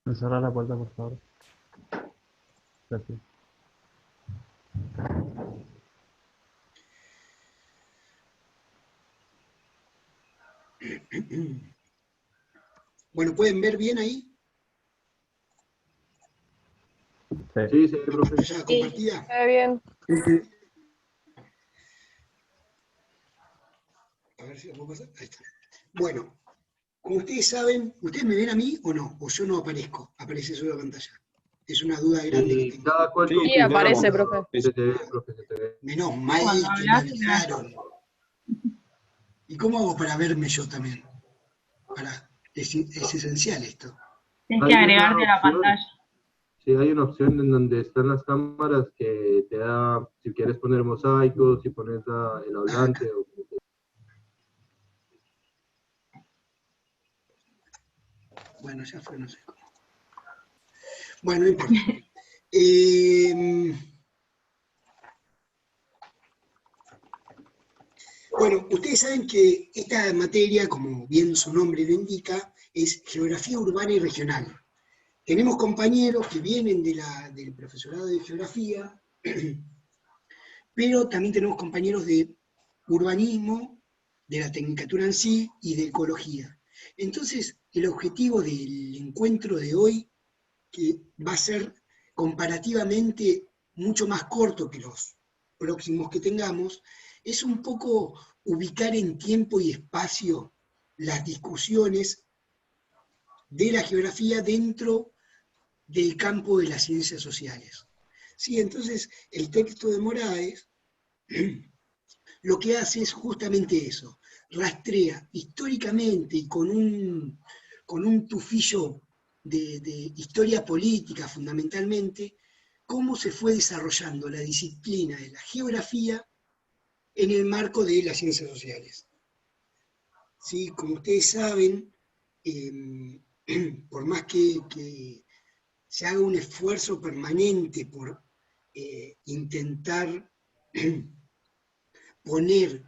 Me cerrar la puerta, por favor. Gracias. Bueno, ¿pueden ver bien ahí? Sí. Sí, ¿La profe. pantalla compartida? Está bien. A ver si lo puedo pasar. Ahí está. Bueno, como ustedes saben, ¿ustedes me ven a mí o no? ¿O yo no aparezco? Aparece solo la pantalla. Es una duda grande que tengo. Cada cual Sí, con Sí, tu aparece, cámara. profe. Se te ve, profe, se te ve. Menos mal Cuando que me hablas, te avisaron. ¿Y cómo hago para verme yo también? Es esencial esto. tienes que Hay agregarte una a la opción, pantalla. sí, hay una opción en donde están las cámaras que te da, si quieres poner mosaico, si pones el hablante. Bueno, ya fue, no sé cómo. Bueno, no importa. Bueno, ustedes saben que esta materia, como bien su nombre lo indica, es geografía urbana y regional. Tenemos compañeros que vienen del profesorado de geografía, pero también tenemos compañeros de urbanismo, de la tecnicatura en sí y de ecología. Entonces, el objetivo del encuentro de hoy, que va a ser comparativamente mucho más corto que los próximos que tengamos, es un poco ubicar en tiempo y espacio las discusiones de la geografía dentro del campo de las ciencias sociales. Sí, entonces, el texto de Moraes lo que hace es justamente eso, rastrea históricamente y con un tufillo de historia política fundamentalmente, cómo se fue desarrollando la disciplina de la geografía en el marco de las ciencias sociales. ¿Sí? Como ustedes saben, por más que se haga un esfuerzo permanente por intentar poner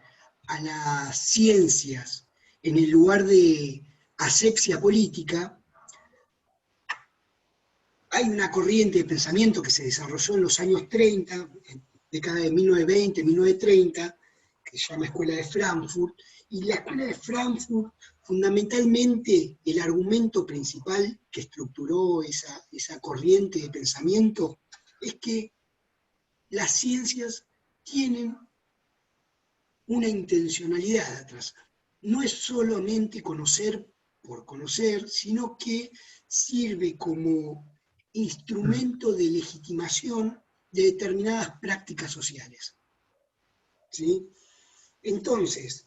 a las ciencias en el lugar de asepsia política, hay una corriente de pensamiento que se desarrolló en los años 30, década de 1920, 1930, que se llama Escuela de Frankfurt, y la Escuela de Frankfurt, fundamentalmente, el argumento principal que estructuró esa corriente de pensamiento es que las ciencias tienen una intencionalidad atrás. No es solamente conocer por conocer, sino que sirve como instrumento de legitimación de determinadas prácticas sociales. ¿Sí? Entonces,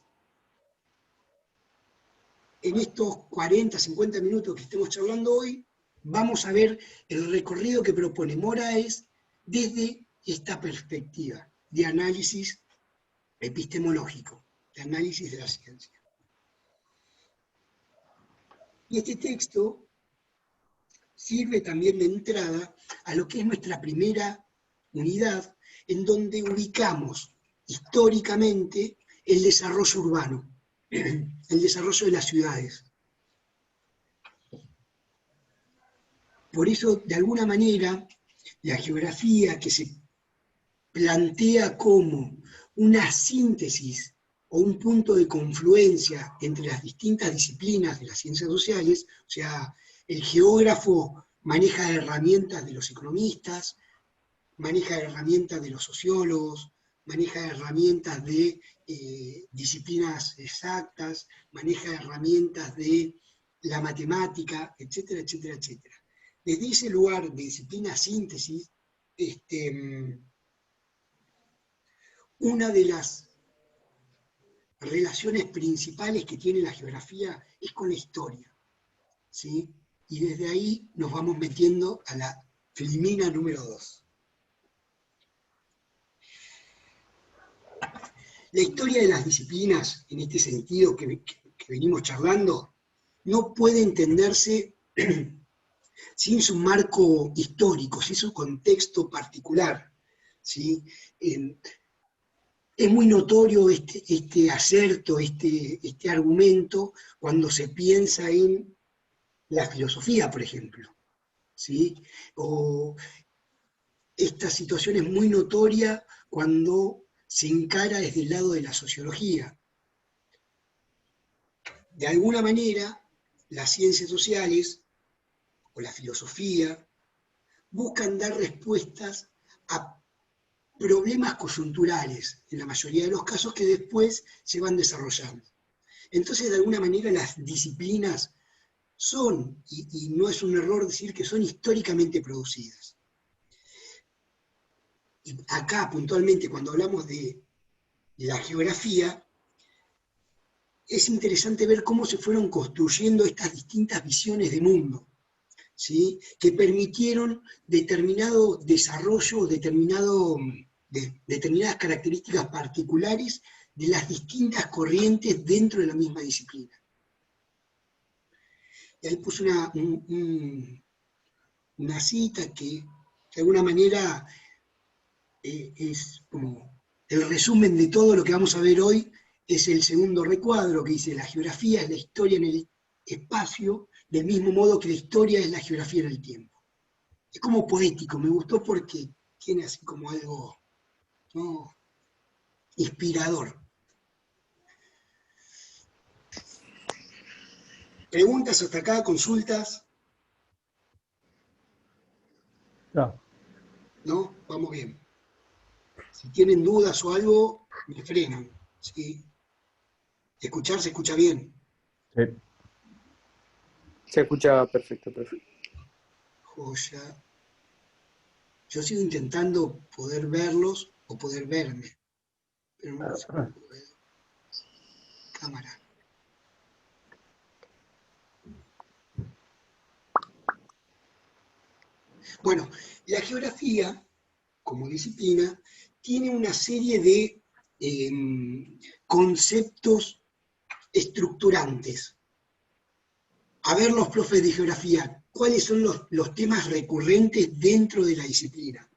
en estos 40, 50 minutos que estemos charlando hoy, vamos a ver el recorrido que propone Moraes desde esta perspectiva de análisis epistemológico, de análisis de la ciencia. Y este texto sirve también de entrada a lo que es nuestra primera unidad, en donde ubicamos históricamente el desarrollo urbano, el desarrollo de las ciudades. Por eso, de alguna manera, la geografía que se plantea como una síntesis o un punto de confluencia entre las distintas disciplinas de las ciencias sociales, o sea, el geógrafo maneja herramientas de los economistas, maneja herramientas de los sociólogos, maneja herramientas de disciplinas exactas, maneja herramientas de la matemática, etcétera, etcétera, etcétera. Desde ese lugar de disciplina síntesis, una de las relaciones principales que tiene la geografía es con la historia, ¿sí? Y desde ahí nos vamos metiendo a la filmina número 2. La historia de las disciplinas, en este sentido que venimos charlando, no puede entenderse sin su marco histórico, sin su contexto particular, ¿sí? Es muy notorio este acerto, este argumento, cuando se piensa en la filosofía, por ejemplo. ¿sí? O esta situación es muy notoria cuando se encara desde el lado de la sociología. De alguna manera, las ciencias sociales o la filosofía buscan dar respuestas a problemas coyunturales, en la mayoría de los casos, que después se van desarrollando. Entonces, de alguna manera, las disciplinas son, y no es un error decir que son históricamente producidas. Y acá, puntualmente, cuando hablamos de la geografía, es interesante ver cómo se fueron construyendo estas distintas visiones de mundo, ¿sí? Que permitieron determinado desarrollo, determinadas características particulares de las distintas corrientes dentro de la misma disciplina. Y ahí puse una cita que de alguna manera es como el resumen de todo lo que vamos a ver hoy. Es el segundo recuadro, que dice: la geografía es la historia en el espacio, del mismo modo que la historia es la geografía en el tiempo. Es como poético, me gustó porque tiene así como algo, ¿no?, inspirador. ¿Preguntas hasta acá? ¿Consultas? No. ¿No? Vamos bien. Si tienen dudas o algo, me frenan, ¿sí? Escuchar se escucha bien. Sí. Se escucha perfecto, profe. Joya. Yo sigo intentando poder verlos o poder verme, pero no sé cómo puedo. Cámara. Bueno, la geografía, como disciplina, tiene una serie de conceptos estructurantes. A ver, los profes de geografía, ¿cuáles son los temas recurrentes dentro de la disciplina?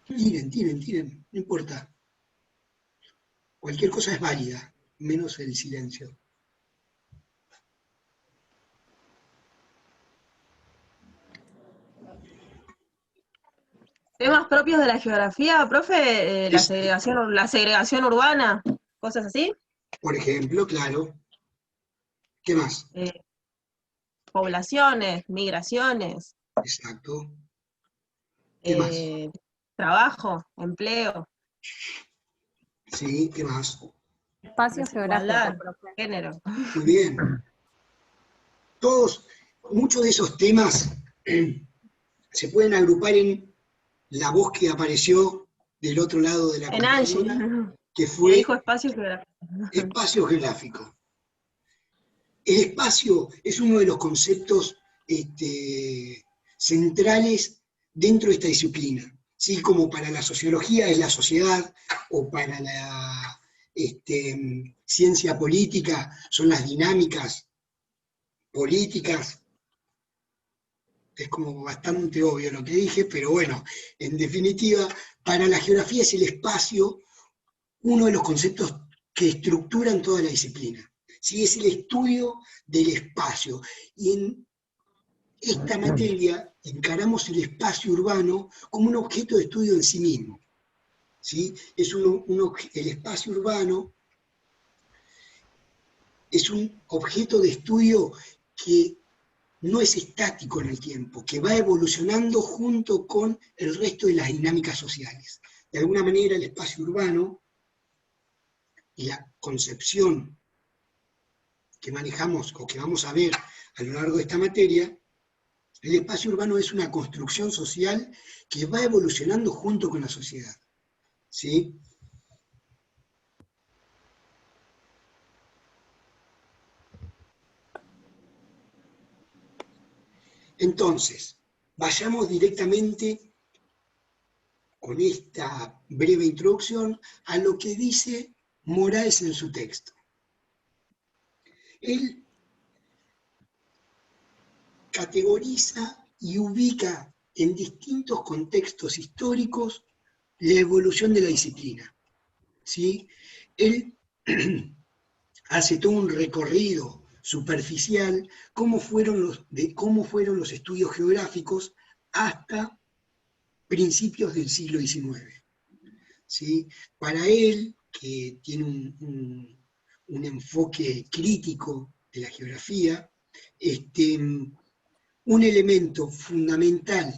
Tiren, no importa. Cualquier cosa es válida, menos el silencio. Temas propios de la geografía, profe, la Es- segregación urbana, cosas así. Por ejemplo, claro. ¿Qué más? Poblaciones, migraciones, Exacto. ¿Qué más? trabajo, empleo, Sí, ¿qué más? Espacio geográfico, desigualdad, profe. género. Muy bien. Muchos de esos temas se pueden agrupar en la voz que apareció del otro lado de la En Angie, computadora, que que fue dijo espacio geográfico. espacio geográfico. El espacio es uno de los conceptos centrales dentro de esta disciplina, ¿sí? Como para la sociología es la sociedad, o para la ciencia política son las dinámicas políticas. Es como bastante obvio lo que dije, pero bueno, en definitiva, para la geografía es el espacio uno de los conceptos que estructuran toda la disciplina. ¿Sí? Es el estudio del espacio. Y en esta materia encaramos el espacio urbano como un objeto de estudio en sí mismo. ¿Sí? El espacio urbano es un objeto de estudio que no es estático en el tiempo, que va evolucionando junto con el resto de las dinámicas sociales. De alguna manera, el espacio urbano y la concepción que manejamos o que vamos a ver a lo largo de esta materia, el espacio urbano es una construcción social que va evolucionando junto con la sociedad. ¿Sí? Entonces, vayamos directamente con esta breve introducción a lo que dice Moraes en su texto. Él categoriza y ubica en distintos contextos históricos la evolución de la disciplina, ¿sí? él hace todo un recorrido superficial, cómo fueron los estudios geográficos hasta principios del siglo XIX. ¿Sí? Para él, que tiene un enfoque crítico de la geografía, un elemento fundamental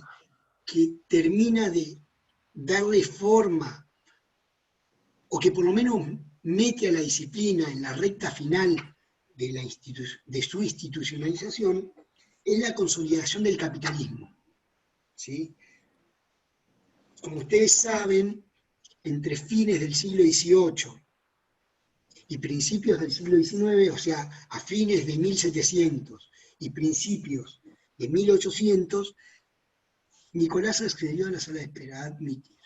que termina de darle forma, o que por lo menos mete a la disciplina en la recta final de su institucionalización, es la consolidación del capitalismo. ¿Sí? Como ustedes saben, entre fines del siglo XVIII y principios del siglo XIX, o sea, a fines de 1700 y principios de 1800, Nicolás accedió a la sala de espera, a admitir.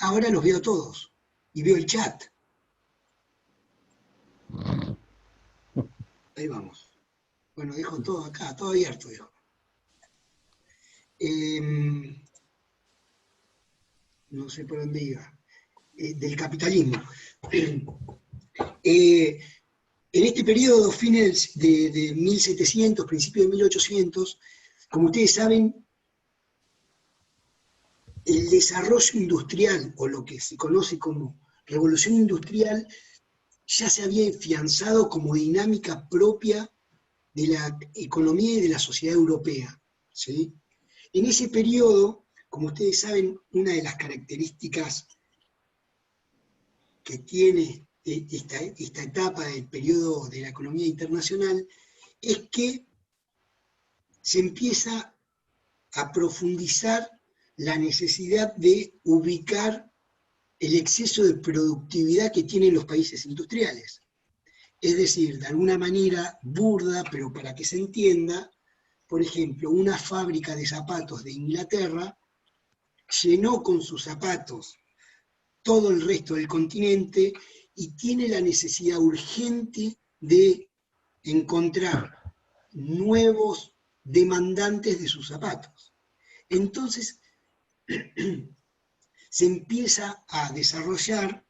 Ahora los veo todos y veo el chat. Ahí vamos. Bueno, dejo todo acá, todo abierto, dejo. No sé por dónde iba. Del capitalismo. En este periodo, fines de 1700, principios de 1800, como ustedes saben, el desarrollo industrial, o lo que se conoce como revolución industrial, ya se había afianzado como dinámica propia de la economía y de la sociedad europea. ¿Sí? En ese periodo, como ustedes saben, una de las características que tiene esta etapa del periodo de la economía internacional es que se empieza a profundizar la necesidad de ubicar el exceso de productividad que tienen los países industriales. Es decir, de alguna manera burda, pero para que se entienda, por ejemplo, una fábrica de zapatos de Inglaterra llenó con sus zapatos todo el resto del continente y tiene la necesidad urgente de encontrar nuevos demandantes de sus zapatos. Entonces, se empieza a desarrollar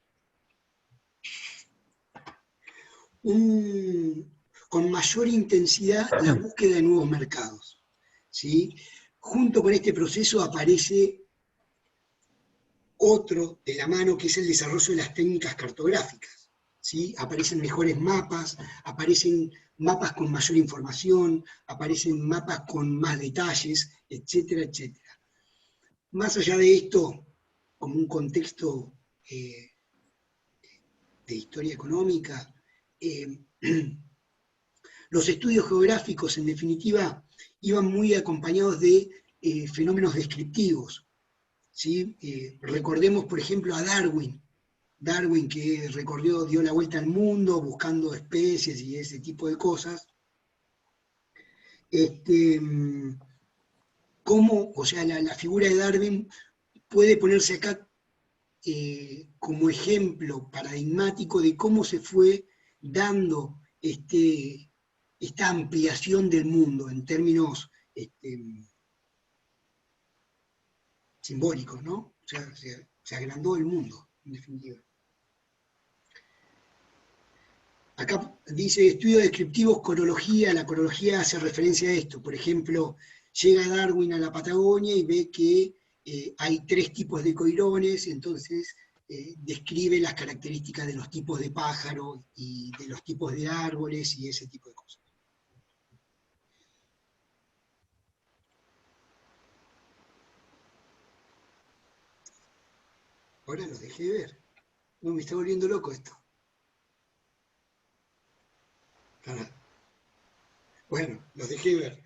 con mayor intensidad la búsqueda de nuevos mercados. ¿Sí? Junto con este proceso aparece otro de la mano, que es el desarrollo de las técnicas cartográficas. ¿Sí? Aparecen mejores mapas, aparecen mapas con mayor información, aparecen mapas con más detalles, etcétera, etcétera. Más allá de esto, como un contexto de historia económica, los estudios geográficos, en definitiva, iban muy acompañados de fenómenos descriptivos. ¿Sí? Recordemos, por ejemplo, a Darwin. Darwin, que dio la vuelta al mundo buscando especies y ese tipo de cosas. O sea, la figura de Darwin puede ponerse acá como ejemplo paradigmático de cómo se fue dando esta ampliación del mundo en términos simbólicos, ¿no? O sea, se agrandó el mundo, en definitiva. Acá dice estudios descriptivos, corología. La corología hace referencia a esto. Por ejemplo, llega Darwin a la Patagonia y ve que hay 3 tipos de coirones, entonces describe las características de los tipos de pájaros y de los tipos de árboles y ese tipo de cosas. Ahora los dejé de ver. No, me está volviendo loco esto. Bueno, los dejé ver.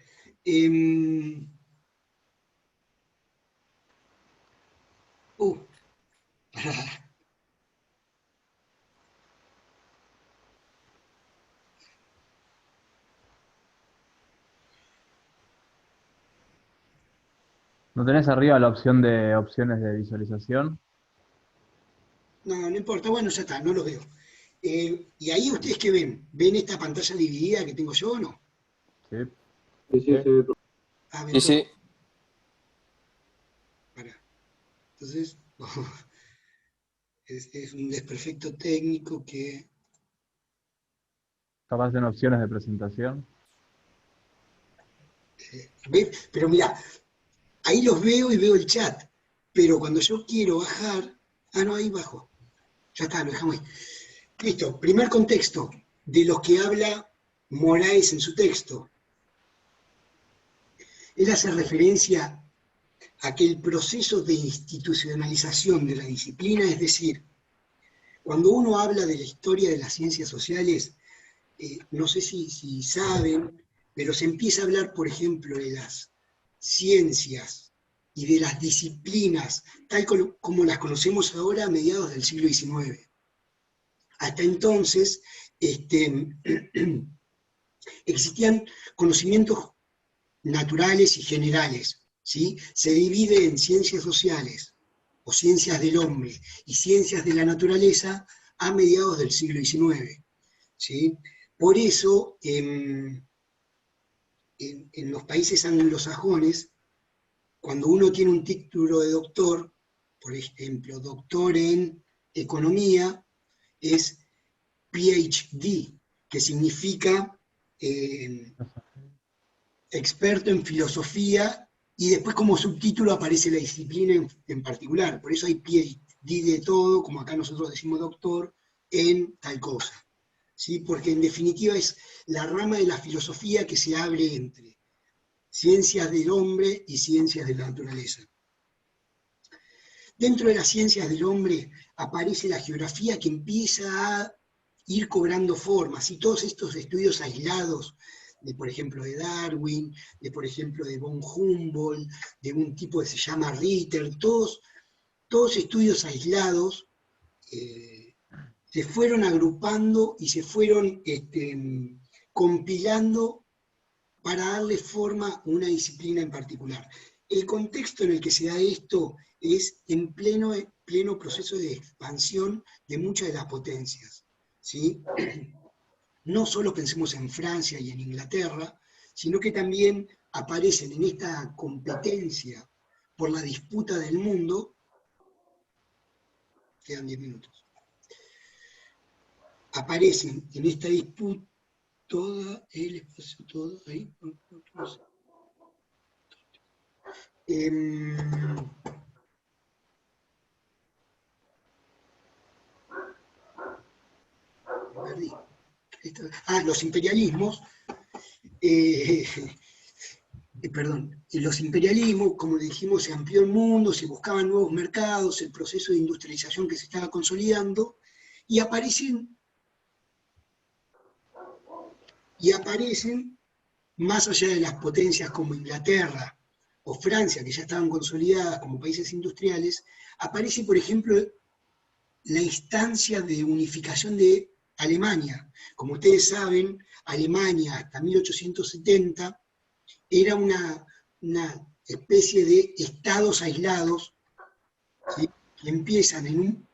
¿No tenés arriba la opción de opciones de visualización? No, no importa, bueno, ya está, no los veo. ¿Y ahí ustedes qué ven? ¿Ven esta pantalla dividida que tengo yo o no? Sí. Sí, sí, sí. Ah, ven Sí, sí. todo. Pará. Entonces, Es un desperfecto técnico que... Capaz en opciones de presentación. ¿ves? Pero mira, ahí los veo y veo el chat, pero cuando yo quiero bajar, no, ahí bajo. Ya está, lo dejamos ahí. Listo, primer contexto de los que habla Moraes en su texto. Él hace referencia a que el proceso de institucionalización de la disciplina, es decir, cuando uno habla de la historia de las ciencias sociales, no sé si saben, pero se empieza a hablar, por ejemplo, de las ciencias y de las disciplinas, tal como las conocemos ahora a mediados del siglo XIX. Hasta entonces, existían conocimientos naturales y generales, ¿sí? Se divide en ciencias sociales o ciencias del hombre y ciencias de la naturaleza a mediados del siglo XIX, ¿sí? Por eso, en los países anglosajones, cuando uno tiene un título de doctor, por ejemplo, doctor en economía, es PhD, que significa experto en filosofía, y después como subtítulo aparece la disciplina en particular. Por eso hay PhD de todo, como acá nosotros decimos doctor, en tal cosa. ¿Sí? Porque en definitiva es la rama de la filosofía que se abre entre ciencias del hombre y ciencias de la naturaleza. Dentro de las ciencias del hombre aparece la geografía, que empieza a ir cobrando formas, y todos estos estudios aislados, de por ejemplo de Darwin, de por ejemplo de von Humboldt, de un tipo que se llama Ritter, todos estudios aislados se fueron agrupando y se fueron compilando para darle forma a una disciplina en particular. El contexto en el que se da esto es en pleno proceso de expansión de muchas de las potencias, ¿sí? No solo pensemos en Francia y en Inglaterra, sino que también aparecen en esta competencia por la disputa del mundo, quedan 10 minutos, aparecen en esta disputa todo el espacio, todo ahí. Los imperialismos, los imperialismos, como dijimos, se amplió el mundo, se buscaban nuevos mercados, el proceso de industrialización que se estaba consolidando, y aparecen, más allá de las potencias como Inglaterra o Francia, que ya estaban consolidadas como países industriales, aparece, por ejemplo, la instancia de unificación de Alemania. Como ustedes saben, Alemania hasta 1870 era una especie de estados aislados, ¿sí? Que empiezan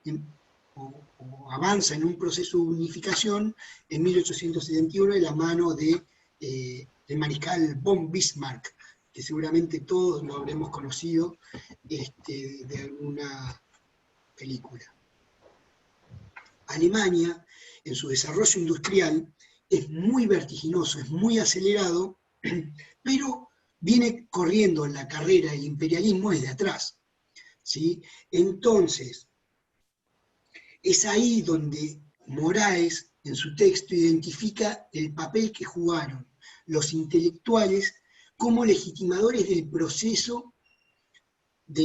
o avanzan en un proceso de unificación en 1871 de la mano del mariscal von Bismarck, que seguramente todos lo habremos conocido de alguna película. Alemania, en su desarrollo industrial, es muy vertiginoso, es muy acelerado, pero viene corriendo en la carrera del imperialismo desde atrás, ¿sí? Entonces, es ahí donde Moraes, en su texto, identifica el papel que jugaron los intelectuales como legitimadores del proceso de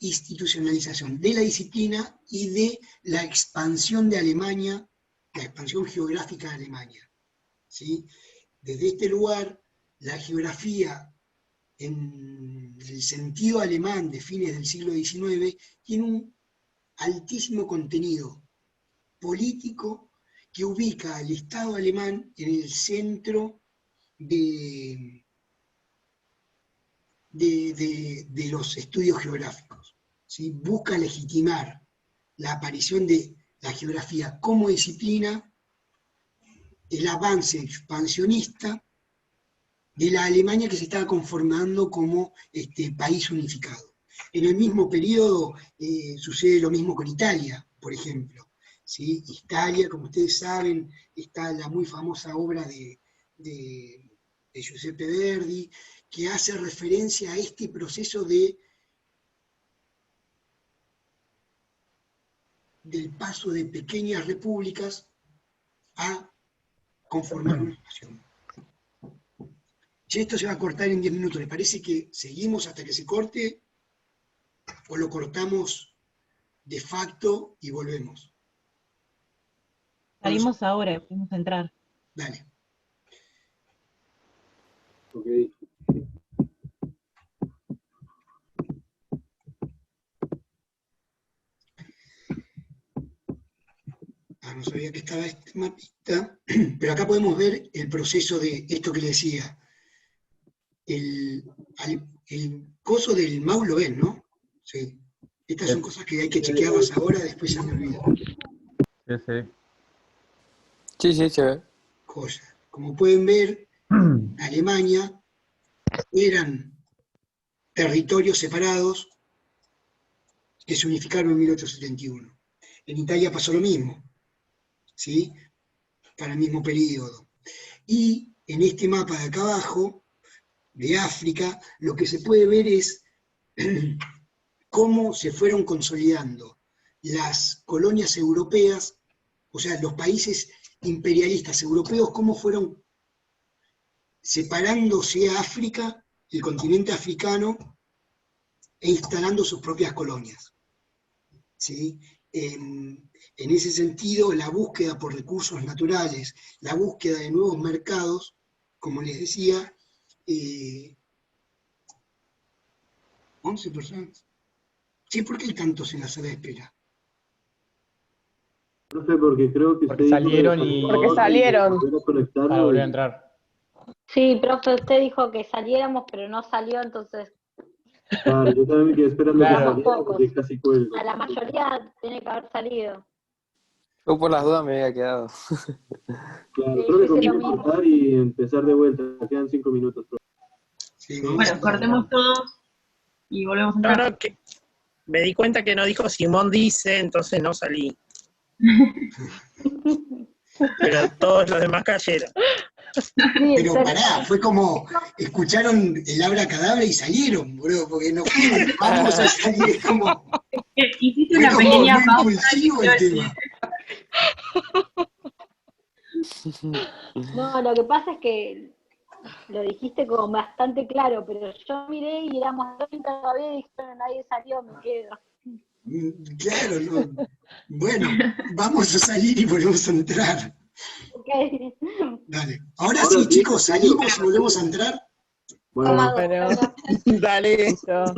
institucionalización de la disciplina y de la expansión de Alemania, la expansión geográfica de Alemania, ¿sí? Desde este lugar, la geografía, en el sentido alemán de fines del siglo XIX, tiene un altísimo contenido político que ubica al Estado alemán en el centro de los estudios geográficos, ¿sí? Busca legitimar la aparición de la geografía como disciplina, el avance expansionista de la Alemania que se estaba conformando como país unificado. En el mismo periodo sucede lo mismo con Italia, por ejemplo. ¿Sí? Italia, como ustedes saben, está la muy famosa obra de Giuseppe Verdi, que hace referencia a este proceso del paso de pequeñas repúblicas a conformar una nación. Si esto se va a cortar en 10 minutos, ¿les parece que seguimos hasta que se corte o lo cortamos de facto y volvemos? Salimos ahora, podemos entrar. Dale. Ok. No sabía que estaba este mapita, pero acá podemos ver el proceso de esto que le decía. El coso del mouse lo ven, ¿no? Sí. Estas son cosas que hay que chequearlas ahora, después se me olvida. Sí, sí. Sí, sí, se ve. Joya. Como pueden ver, Alemania eran territorios separados que se unificaron en 1871. En Italia pasó lo mismo, ¿sí? Para el mismo periodo. Y en este mapa de acá abajo, de África, lo que se puede ver es cómo se fueron consolidando las colonias europeas, o sea, los países imperialistas europeos, cómo fueron separándose a África, el continente africano, e instalando sus propias colonias. ¿Sí? En ese sentido, la búsqueda por recursos naturales, la búsqueda de nuevos mercados, como les decía, 11 personas. Sí, ¿por qué hay tantos en la sala de espera? No sé, porque creo que Porque usted dijo salieron de y- Porque salieron. volver a conectarlo Para volver a y- entrar. Sí, profe, usted dijo que saliéramos, pero no salió, entonces Claro, yo también me quedé esperando que Claro. saliera porque casi cuelgo. a la mayoría tiene que haber salido. Yo por las dudas me había quedado. Claro, Sí, creo que yo hice lo conviene mismo. cortar y empezar de vuelta. Quedan 5 minutos. Sí, vamos Bueno, cortemos todos y volvemos a entrar. Bueno, que me di cuenta que no dijo Simón dice, entonces no salí. Pero todos los demás cayeron. Sí, Pero exacto. pará, fue como, escucharon el abracadabra y salieron, bro, porque no fueron, vamos a salir, es como, Hiciste fue una como pequeña muy pausa. impulsivo el tema. No, lo que pasa es que lo dijiste como bastante claro, pero yo miré y éramos 30 todavía y dijeron nadie salió, me quedo. Claro, no. Bueno, vamos a salir y volvemos a entrar. Ok. Dale. Ahora Ahora sí, sí, chicos, ¿en serio? salimos y volvemos a entrar. Bueno, Cómodo. Dale. Listo.